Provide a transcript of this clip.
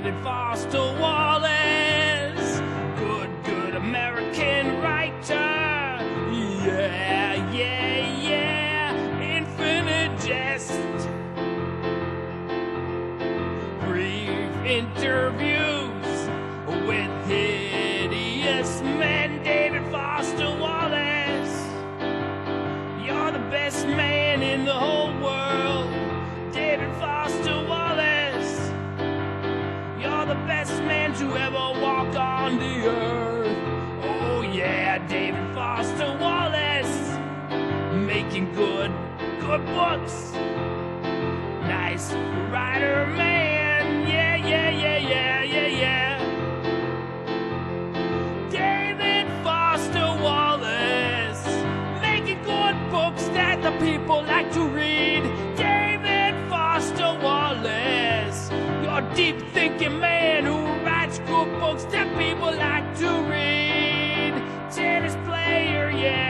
David Foster Wallace, good American writer. Yeah, infinite jest. Brief interviews with hideous men. David Foster Wallace, you're the best man in the whole world. David Foster Wallace, you're the best man to ever walk on the earth. Oh yeah, David Foster Wallace, making good books. Nice writer man, yeah. David Foster Wallace, making good books that the people like to read. David Foster Wallace, you're a deep thinking man who writes good books that people like to read. Tennis player, yeah.